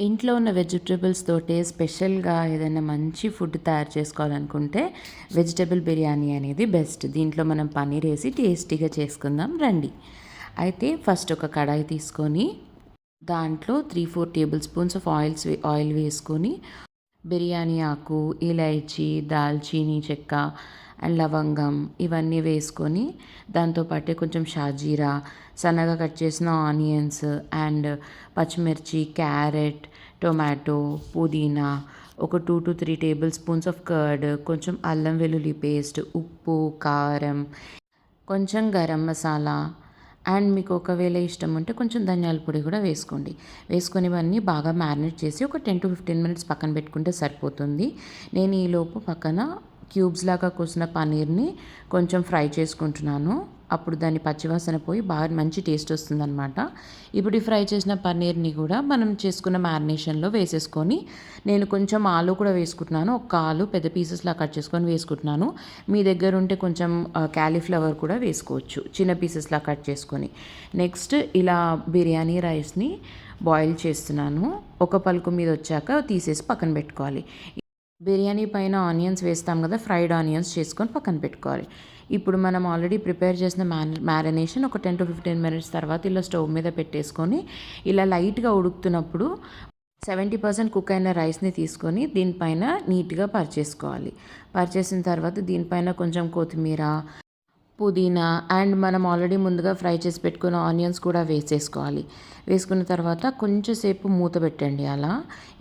ఇంట్లో ఉన్న వెజిటబుల్స్ తోటే స్పెషల్‌గా ఏదైనా మంచి ఫుడ్ తయారు చేసుకోవాలనుకుంటే వెజిటబుల్ బిర్యానీ అనేది బెస్ట్. దీంట్లో మనం పన్నీర్ ఏసి టేస్టీగా చేసుకుందాం రండి. అయితే ఫస్ట్ ఒక కడాయి తీసుకొని దాంట్లో 3, 4 టేబుల్ స్పూన్స్ ఆఫ్ ఆయిల్ వేసుకొని బిర్యానీ ఆకు, ఇలైచి, దాల్చీనీ చెక్క అండ్ లవంగం ఇవన్నీ వేసుకొని దాంతో పాటే కొంచెం షాజీరా, సన్నగా కట్ చేసిన ఆనియన్స్ అండ్ పచ్చిమిర్చి, క్యారెట్, టొమాటో, పుదీనా, ఒక 2-3 టేబుల్ స్పూన్స్ ఆఫ్ కర్డ్, కొంచెం అల్లం వెల్లుల్లి పేస్ట్, ఉప్పు, కారం, కొంచెం గరం మసాలా అండ్ మీకు ఒకవేళ ఇష్టం ఉంటే కొంచెం ధనియాల పొడి కూడా వేసుకోండి. వేసుకొని ఇవన్నీ బాగా మ్యారినేట్ చేసి ఒక 10-15 మినిట్స్ పక్కన పెట్టుకుంటే సరిపోతుంది. నేను ఈలోపు పక్కన క్యూబ్స్ లాగా కోసిన పన్నీర్ని కొంచెం ఫ్రై చేసుకుంటున్నాను. అప్పుడు దాని పచ్చివాసన పోయి బాగా మంచి టేస్ట్ వస్తుందన్నమాట. ఇప్పుడు ఈ ఫ్రై చేసిన పన్నీర్ని కూడా మనం చేసుకున్న మ్యారినేషన్లో వేసేసుకొని నేను కొంచెం ఆలు కూడా వేసుకుంటున్నాను. ఒక ఆలు పెద్ద పీసెస్లా కట్ చేసుకొని వేసుకుంటున్నాను. మీ దగ్గర ఉంటే కొంచెం క్యాలీఫ్లవర్ కూడా వేసుకోవచ్చు చిన్న పీసెస్లా కట్ చేసుకొని. నెక్స్ట్ ఇలా బిర్యానీ రైస్ని బాయిల్ చేస్తున్నాను. ఒక పలుకు మీద వచ్చాక తీసేసి పక్కన పెట్టుకోవాలి. బిర్యానీ పైన ఆనియన్స్ వేస్తాం కదా, ఫ్రైడ్ ఆనియన్స్ చేసుకొని పక్కన పెట్టుకోవాలి. ఇప్పుడు మనం ఆల్రెడీ ప్రిపేర్ చేసిన మ్యారినేషన్ ఒక 10-15 మినిట్స్ తర్వాత ఇలా స్టవ్ మీద పెట్టేసుకొని ఇలా లైట్గా ఉడుకుతున్నప్పుడు 70% కుక్ అయిన రైస్ని తీసుకొని దీనిపైన నీట్గా పరిచేసుకోవాలి. పరిచేసిన తర్వాత దీనిపైన కొంచెం కొత్తిమీర, పుదీనా అండ్ మనం ఆల్రెడీ ముందుగా ఫ్రై చేసి పెట్టుకున్న ఆనియన్స్ కూడా వేసేసుకోవాలి. వేసుకున్న తర్వాత కొంచెం సేపు మూత పెట్టండి. అలా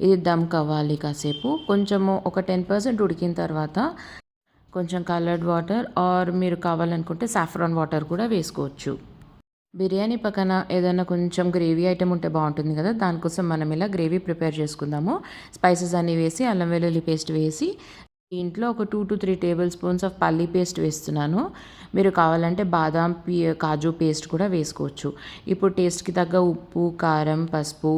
ఇది దమ్ కావాలి కాసేపు. కొంచెము ఒక 10% ఉడికిన తర్వాత కొంచెం కలర్డ్ వాటర్ ఆర్ మీరు కావాలనుకుంటే సాఫ్రాన్ వాటర్ కూడా వేసుకోవచ్చు. బిర్యానీ పక్కన ఏదైనా కొంచెం గ్రేవీ ఐటెం ఉంటే బాగుంటుంది కదా, దానికోసం మనం ఇలా గ్రేవీ ప్రిపేర్ చేసుకుందాము. స్పైసెస్ అన్నీ వేసి అల్లం వెల్లుల్లి పేస్ట్ వేసి దీంట్లో ఒక 2-3 టేబుల్ స్పూన్స్ ఆఫ్ పల్లీ పేస్ట్ వేస్తున్నాను. మీరు కావాలంటే బాదాం కాజు పేస్ట్ కూడా వేసుకోవచ్చు. ఇప్పుడు టేస్ట్కి తగ్గ ఉప్పు, కారం, పసుపు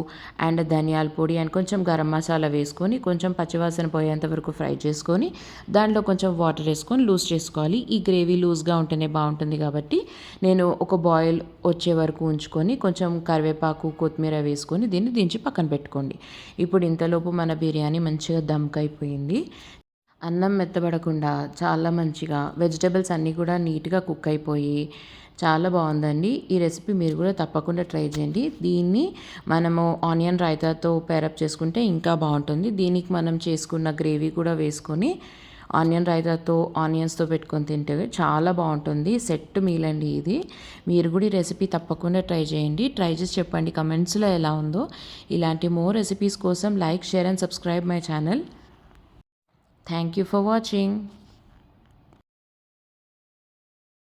అండ్ ధనియాల పొడి అండ్ కొంచెం గరం మసాలా వేసుకొని కొంచెం పచ్చివాసన పోయేంత వరకు ఫ్రై చేసుకొని దాంట్లో కొంచెం వాటర్ వేసుకొని లూజ్ చేసుకోవాలి. ఈ గ్రేవీ లూజ్గా ఉంటేనే బాగుంటుంది కాబట్టి నేను ఒక బాయిల్ వచ్చే వరకు ఉంచుకొని కొంచెం కరివేపాకు, కొత్తిమీర వేసుకొని దీన్ని దించి పక్కన పెట్టుకోండి. ఇప్పుడు ఇంతలోపు మన బిర్యానీ మంచిగా దమ్కైపోయింది. అన్నం మెత్తబడకుండా చాలా మంచిగా వెజిటబుల్స్ అన్నీ కూడా నీట్గా కుక్ అయిపోయి చాలా బాగుందండి. ఈ రెసిపీ మీరు కూడా తప్పకుండా ట్రై చేయండి. దీన్ని మనము ఆనియన్ రైతాతో పేరప్ చేసుకుంటే ఇంకా బాగుంటుంది. దీనికి మనం చేసుకున్న గ్రేవీ కూడా వేసుకొని ఆనియన్ రైతాతో ఆనియన్స్తో పెట్టుకొని తింటే చాలా బాగుంటుంది. సెట్ మీల్ అండి ఇది. మీరు కూడా ఈ రెసిపీ తప్పకుండా ట్రై చేయండి. ట్రై చేసి చెప్పండి కమెంట్స్లో ఎలా ఉందో. ఇలాంటి మోర్ రెసిపీస్ కోసం like, share and subscribe my channel. Thank you for watching.